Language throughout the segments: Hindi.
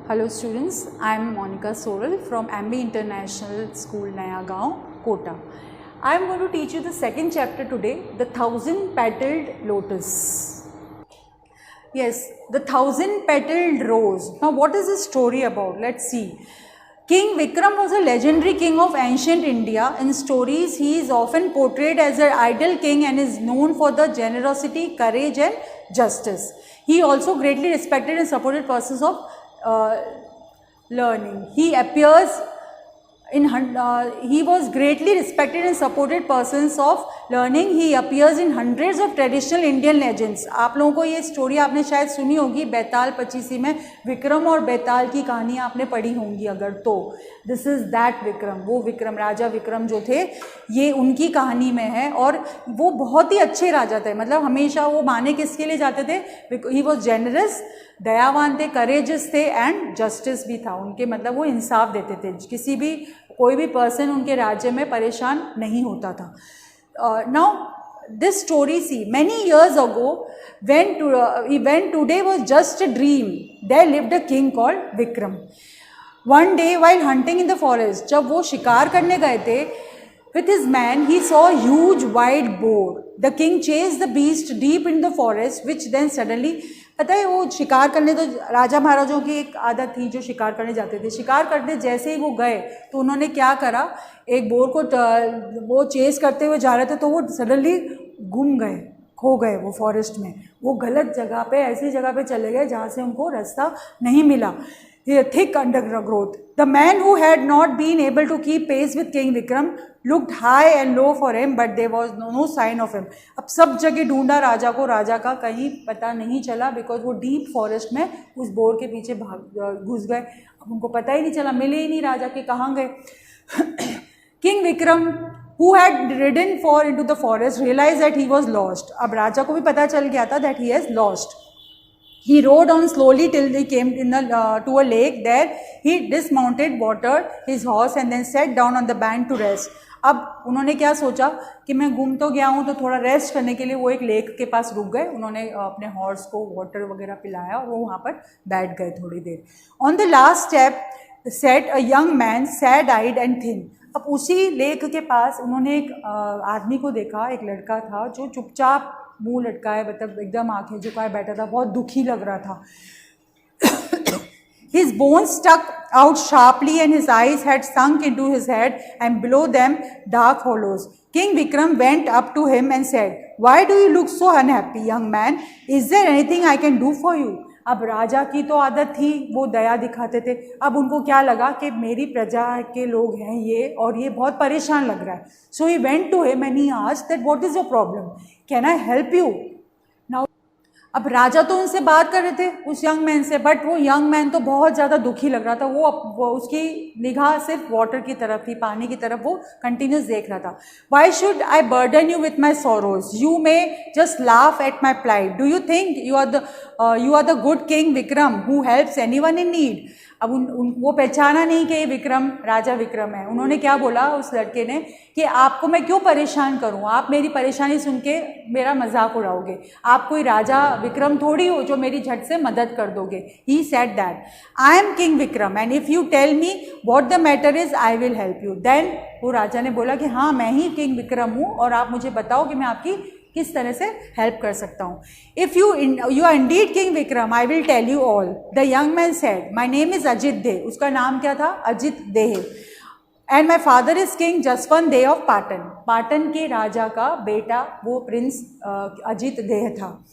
Hello students, I am Monica Soral from MB International School Nayagaon, Kota. I am going to teach you the second chapter today, the 1000-petaled lotus. Yes, the 1000-petaled rose. Now what is this story about? Let's see. King Vikram was a legendary king of ancient India. In stories, he is often portrayed as an ideal king and is known for the generosity, courage and justice. He also greatly respected and supported persons of learning. He was greatly respected and supported persons of learning. He appears in hundreds of traditional Indian legends. आप लोगों को ये स्टोरी आपने शायद सुनी होगी, बैताल पचीसी में विक्रम और बैताल की कहानी आपने पढ़ी होंगी अगर तो. दिस इज दैट विक्रम, वो विक्रम, राजा विक्रम जो थे ये उनकी कहानी में है. और वो बहुत ही अच्छे राजा थे, मतलब हमेशा वो माने किसके लिए जाते थे. ही वॉज जेनरस, दयावान थे, करेजियस थे एंड जस्टिस भी था उनके, मतलब वो इंसाफ देते थे. किसी भी कोई भी पर्सन उनके राज्य में परेशान नहीं होता था. Now this story see many years ago when today was just a dream, there lived a king called Vikram. One day while hunting in the forest, जब वो शिकार करने गए थे with his man, he saw a huge white boar. The king chased the beast deep in the forest, which then suddenly, पता है वो शिकार करने, तो राजा महाराजों की एक आदत थी जो शिकार करने जाते थे. शिकार करने जैसे ही वो गए तो उन्होंने क्या करा, एक बोर को वो चेस करते हुए जा रहे थे तो वो सडनली गुम गए, खो गए वो फॉरेस्ट में. वो गलत जगह पे, ऐसी जगह पे चले गए जहाँ से उनको रास्ता नहीं मिला. Thick undergrowth. The man who had not been able to keep pace with King Vikram looked high and low for him, but there was no sign of him. अब सब जगह ढूंढा राजा को, राजा का कहीं पता नहीं चला, बिकॉज वो डीप फॉरेस्ट में उस बोर के पीछे घुस गए. अब उनको पता ही नहीं चला, मिले ही नहीं राजा के, कहाँ गए. King Vikram, who had ridden far into the forest, realized that he was lost. अब राजा को भी पता चल गया था that he has lost. He rode on slowly till he came to a lake. There he dismounted, watered his horse and then sat down on the bank to rest. अब उन्होंने क्या सोचा कि मैं घूम तो गया हूँ तो थोड़ा रेस्ट करने के लिए वो एक लेक के पास रुक गए. उन्होंने अपने हॉर्स को वाटर वगैरह पिलाया और वो वहाँ पर बैठ गए थोड़ी देर. On the last step sat a young man, sad eyed and thin. अब उसी लेक के पास उन्होंने एक आदमी को देखा, एक लड़का था जो चुपचाप मुंह लटकाए, मतलब एकदम आंखें झुकाए बैठा था, बहुत दुखी लग रहा था. His bones stuck out sharply and his eyes had sunk into his head and below them dark hollows. King Vikram went up to him and said, "Why do you look so unhappy, young man? Is there anything I can do for you?" अब राजा की तो आदत थी, वो दया दिखाते थे. अब उनको क्या लगा कि मेरी प्रजा के लोग हैं ये और ये बहुत परेशान लग रहा है. So he went to him and he asked that what is your problem, can I help you. Now अब राजा तो उनसे बात कर रहे थे उस यंग मैन से, बट वो यंग मैन तो बहुत ज़्यादा दुखी लग रहा था. वो उसकी निगाह सिर्फ वाटर की तरफ थी, पानी की तरफ वो कंटिन्यूस देख रहा था. Why should I burden you with my sorrows, you may just laugh at my plight, do you think you are the good king Vikram who helps any one in need. अब वो पहचाना नहीं कि ये विक्रम राजा विक्रम है. उन्होंने क्या बोला उस लड़के ने कि आपको मैं क्यों परेशान करूं, आप मेरी परेशानी सुन के मेरा मजाक उड़ाओगे, आप कोई राजा विक्रम थोड़ी हो जो मेरी झट से मदद कर दोगे. He said that I am king Vikram and if you tell me what the matter is I will help you. Then वो राजा ने बोला कि हाँ मैं ही किंग विक्रम हूँ और आप मुझे बताओ कि मैं आपकी किस तरह से हेल्प कर सकता हूँ. If you are indeed king Vikram I will tell you all. The young man said my name is Ajit Deh. उसका नाम क्या था, Ajit Deh. And my father is king Jaswant Deh of Patan. Patan के राजा का बेटा वो प्रिंस अजित देह था.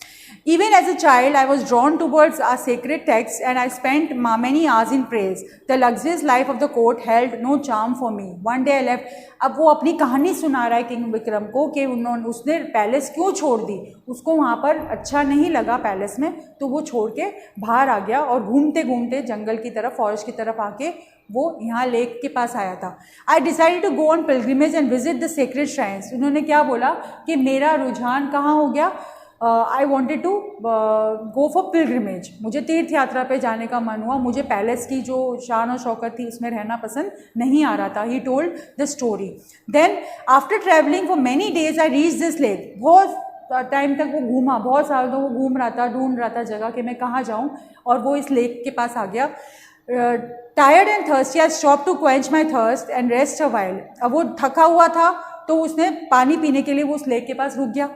Even as a child, I was drawn towards our sacred texts and I spent many hours in praise. The luxurious life of the court held no charm for me. One day I left. अब वो अपनी कहानी सुना रहा है किंग विक्रम को कि उसने पैलेस क्यों छोड़ दी. उसको वहाँ पर अच्छा नहीं लगा पैलेस में, तो वो छोड़ के बाहर आ गया और घूमते घूमते जंगल की तरफ, फॉरेस्ट की तरफ आके वो यहाँ लेक के पास आया था. I decided to go on pilgrimage and visit the sacred shrines. उन्होंने क्या बोला कि मेरा रुझान कहाँ हो गया, I wanted to go for pilgrimage. मुझे तीर्थ यात्रा पे जाने का मन हुआ, मुझे पैलेस की जो शान और शौकत थी उसमें रहना पसंद नहीं आ रहा था. He told the story. Then after travelling for many days I reach this lake. बहुत टाइम तक वो घूमा, बहुत सालों तक वो घूम रहा था, ढूंढ रहा था जगह कि मैं कहाँ जाऊँ, और वो इस लेक के पास आ गया. Tired and thirsty, I stopped to quench my thirst and rest a while. अब वो थका हुआ था तो उसने पानी पीने के लिए वो उस लेक के पास रुक गया.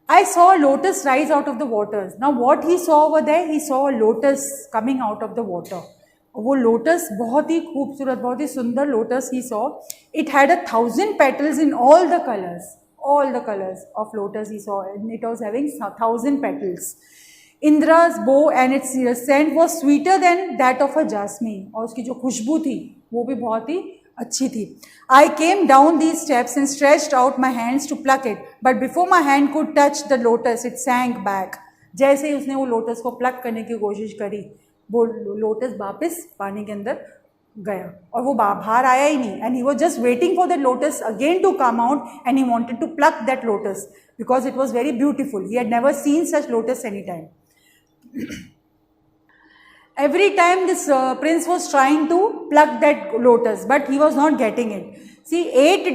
I saw a lotus rise out of the waters. Now what he saw over there, he saw a lotus coming out of the water. वो लोटस बहुत ही खूबसूरत, बहुत ही सुंदर lotus he saw. It had 1,000 petals in all the colors of lotus he saw, and it was having 1,000 petals. Indra's bow and its scent was sweeter than that of a jasmine. और उसकी जो खुशबू थी वो भी बहुत ही अच्छी थी. I came down these steps and stretched out my hands to pluck it, but before my hand could touch the lotus, it sank back. जैसे ही उसने वो लोटस को प्लक करने की कोशिश करी, वो लोटस वापस पानी के अंदर गया और वो बाहर आया ही नहीं. And he was just waiting for the lotus again to come out, and he wanted to pluck that lotus because it was very beautiful. He had never seen such lotus any time. Every time this prince was trying to pluck that lotus, but he was not getting it. See, 8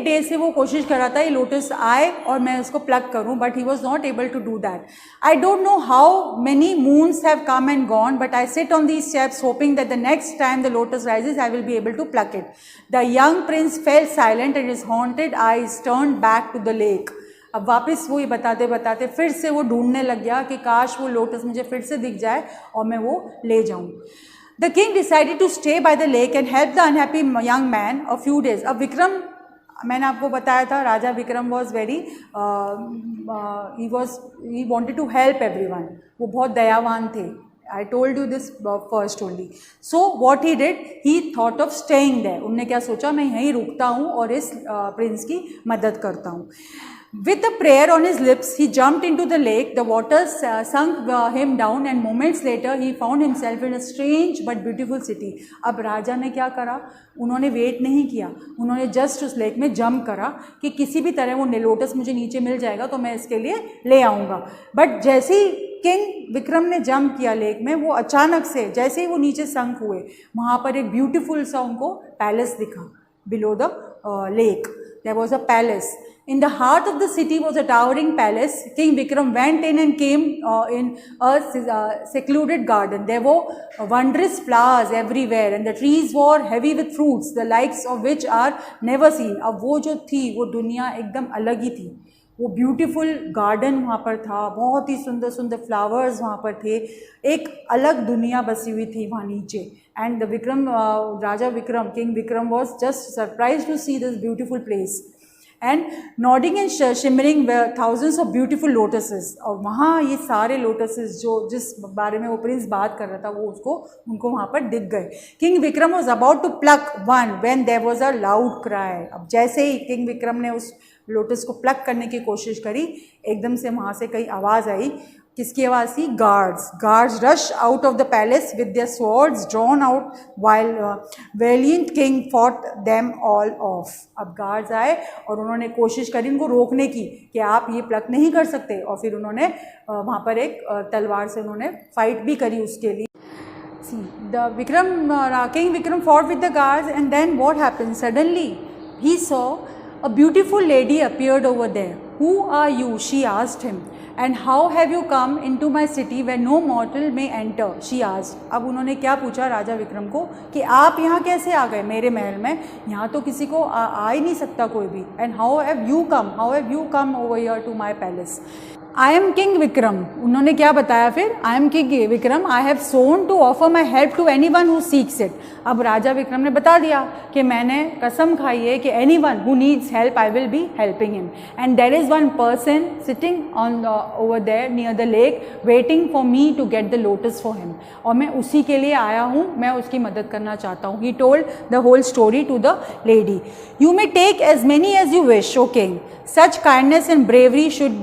days से वो कोशिश कर रहा था ये लोटस आए और मैं उसको प्लग करूं, but he was not able to do that. I don't know how many moons have come and gone, but I sit on these steps hoping that the next time the lotus rises, I will be able to pluck it. The young prince fell silent and his haunted eyes turned back to the lake. अब वापस वो ये बताते बताते फिर से वो ढूंढने लग गया कि काश वो लोटस मुझे फिर से दिख जाए और मैं वो ले जाऊं. The king decided to stay by the lake and help the unhappy young man a few days. अब विक्रम, मैंने आपको बताया था, राजा Vikram was very he wanted to help everyone. वो बहुत दयावान थे. I told you this first only. So what he did, he thought of staying there. उन्होंने क्या सोचा, मैं यहीं रुकता हूँ और इस प्रिंस की मदद करता हूँ. With a prayer on his lips, he jumped into the lake. The waters sunk him down, and moments later, he found himself in a strange but beautiful city. अब राजा ने क्या करा, उन्होंने वेट नहीं किया, उन्होंने जस्ट उस लेक में जंप करा कि किसी भी तरह वो लोटस मुझे नीचे मिल जाएगा तो मैं इसके लिए ले आऊँगा. बट जैसे ही किंग विक्रम ने जंप किया लेक में, वो अचानक से जैसे ही वो नीचे संक हुए, वहाँ पर एक ब्यूटीफुल सा उनको पैलेस दिखा. Below the lake there was a palace. In the heart of the city was a towering palace. King Vikram went in and came in a secluded garden. There were wondrous flowers everywhere, and the trees were heavy with fruits, the likes of which are never seen. अब वो जो थी वो दुनिया एकदम अलग ही थी. वो ब्यूटीफुल गार्डन वहाँ पर था, बहुत ही सुंदर सुंदर फ्लावर्स वहाँ पर थे, एक अलग दुनिया बसी हुई थी वहाँ नीचे. एंड द विक्रम, राजा Vikram, king Vikram was just surprise to see this beautiful place. And nodding and shimmering thousands of beautiful lotuses. और वहाँ ये सारे लोटसेस जो जिस बारे में वो प्रिंस बात कर रहा था वो उनको वहाँ पर दिख गए. King Vikram was about to pluck one when there was a loud cry. अब जैसे ही किंग विक्रम ने उस लोटस को प्लक करने की कोशिश करी, एकदम से वहाँ से कई आवाज़ आई. किसकी आवाज़ थी? Guards rush out of the palace with their swords drawn out while valiant king fought them all of. अब गार्ड्स आए और उन्होंने कोशिश करी उनको रोकने की कि आप ये प्लक नहीं कर सकते, और फिर उन्होंने वहाँ पर एक तलवार से उन्होंने फाइट भी करी उसके लिए. King Vikram fought with the guards, and then what happened? Suddenly he saw a beautiful lady appeared over there. Who are you? She asked him. And how have you come into my city where no mortal may enter? She asked. अब उन्होंने क्या पूछा राजा विक्रम को कि आप यहाँ कैसे आ गए मेरे महल में? यहाँ तो किसी को आ ही नहीं सकता कोई भी. And how have you come over here to my palace? I am king Vikram. उन्होंने क्या बताया फिर? I am king Vikram. I have sworn to offer my help to any one who seeks it. अब राजा विक्रम ने बता दिया कि मैंने कसम खाई है कि any one who needs help I will be helping him. And there is one person sitting on over there near the lake waiting for me to get the lotus for him. और मैं उसी के लिए आया हूँ, मैं उसकी मदद करना चाहता हूँ. He told the whole story to the lady. You may take as many as you wish, O king. Such kindness and bravery should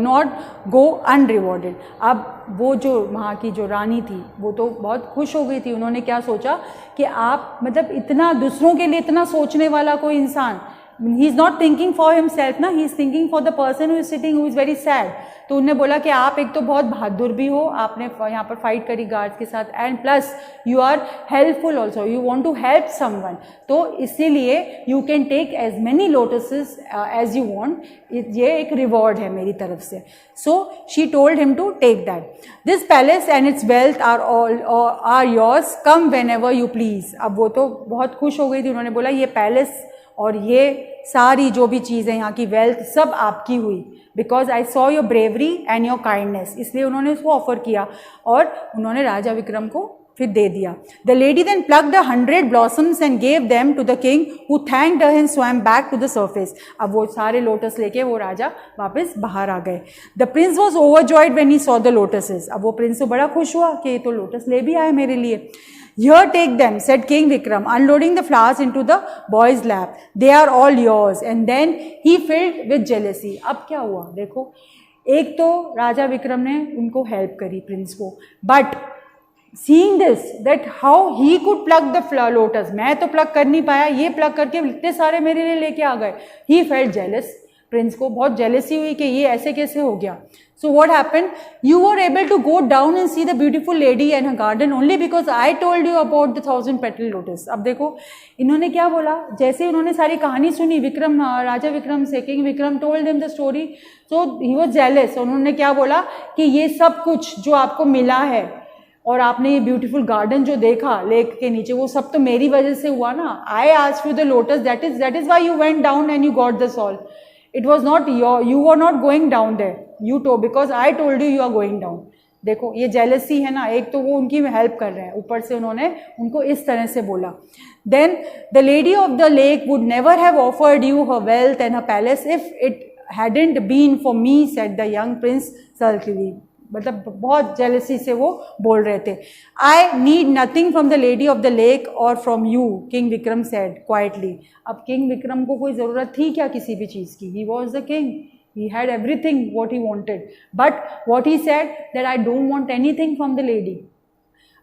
not go unrewarded. अब वो जो वहाँ की जो रानी थी वो तो बहुत खुश हो गई थी. उन्होंने क्या सोचा कि आप मतलब इतना दूसरों के लिए इतना सोचने वाला कोई इंसान, he is not thinking for himself ना, he is thinking for the person who is sitting, who is very sad. तो उन्होंने बोला कि आप एक तो बहुत बहादुर भी हो, आपने यहाँ पर फाइट करी गार्ड्स के साथ, and plus you are helpful also, you want to help someone, तो इसीलिए you can take as many lotuses as you want, ये एक रिवॉर्ड है मेरी तरफ से. So she told him to take that. This palace and its wealth are yours, come whenever you please. अब वो तो बहुत खुश हो गई थी, उन्होंने बोला ये पैलेस और ये सारी जो भी चीज़ें यहाँ की वेल्थ सब आपकी हुई, because I saw your bravery and your kindness, इसलिए उन्होंने उसको ऑफर किया और उन्होंने राजा विक्रम को फिर दे दिया. The lady then plucked 100 blossoms and gave them to the king who thanked her and swam back to the surface. अब वो सारे लोटस लेके वो राजा वापस बाहर आ गए. The Prince was overjoyed when he saw the lotuses. अब वो प्रिंस तो बड़ा खुश हुआ कि ये तो लोटस ले भी आए मेरे लिए. Here take them, said King Vikram, unloading the flowers into the boy's lap. They are all yours. And then he filled with jealousy. अब क्या हुआ देखो, एक तो राजा विक्रम ने उनको हेल्प करी प्रिंस को, but seeing this, that how he could pluck the lotus, मैं तो प्लग कर नहीं पाया, ये प्लग करके इतने सारे मेरे लिए लेके आ गए. He felt jealous. प्रिंस को बहुत जेलसी हुई कि ये ऐसे कैसे हो गया. So what happened? You were able to go down and see the beautiful lady and her garden only because I told you about the 1000-petal lotus. अब देखो इन्होंने क्या बोला, जैसे उन्होंने सारी कहानी सुनी विक्रम, राजा विक्रम से, king Vikram told him the story, so he was jealous. उन्होंने क्या बोला कि ये सब कुछ जो आपको मिला है और आपने ये ब्यूटीफुल गार्डन जो देखा लेक के नीचे, वो सब तो मेरी वजह से हुआ ना. I asked you the lotus, that is why you went down and you got this all. It was not you were not going down there. You told, because I told you you are going down. देखो ये जेलसी है ना, एक तो वो उनकी हेल्प कर रहे हैं, ऊपर से उन्होंने उनको इस तरह से बोला. Then the lady of the lake would never have offered you her wealth and her palace if it hadn't been for me, said the young prince sulkily. मतलब बहुत जेलसी से वो बोल रहे थे. I need nothing from the lady of the lake और from you, king Vikram said quietly. अब किंग विक्रम को कोई ज़रूरत थी क्या किसी भी चीज़ की? He was the king, he had everything what he wanted, but what he said that I don't want anything from the lady.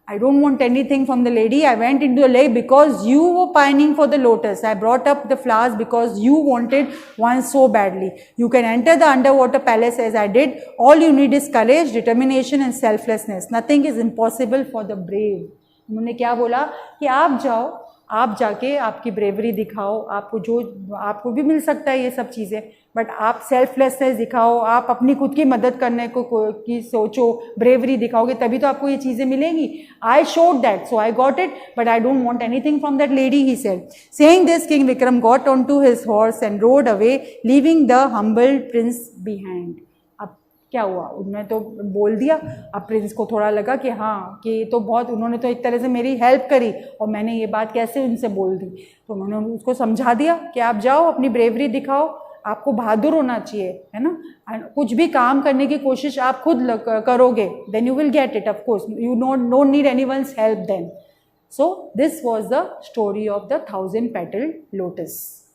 I don't want anything from the lady. I went into the lake because you were pining for the lotus. I brought up the flowers because you wanted one so badly. You can enter the underwater palace as I did. All you need is courage, determination and selflessness. Nothing is impossible for the brave. उन्होंने क्या बोला कि आप जाओ, आप जाके आपकी ब्रेवरी दिखाओ, आपको भी मिल सकता है ये सब चीज़ें, बट आप सेल्फलेसनेस दिखाओ, आप अपनी खुद की मदद करने की सोचो, ब्रेवरी दिखाओगे तभी तो आपको ये चीज़ें मिलेंगी. I showed that, so I got it, but I don't want anything from that lady, he said. Saying this king Vikram got on to his horse and rode away leaving the humble prince behind. अब क्या हुआ, उन्होंने तो बोल दिया. अब प्रिंस को थोड़ा लगा कि हाँ कि तो बहुत, उन्होंने तो एक तरह से मेरी हेल्प करी और मैंने ये बात कैसे उनसे बोल दी. तो उन्होंने उसको समझा दिया कि आप जाओ, अपनी ब्रेवरी दिखाओ, आपको बहादुर होना चाहिए, है ना. कुछ भी काम करने की कोशिश आप खुद करोगे, then you will get it. Of course you don't need anyone's help then. So this was the story of the 1000-petal lotus.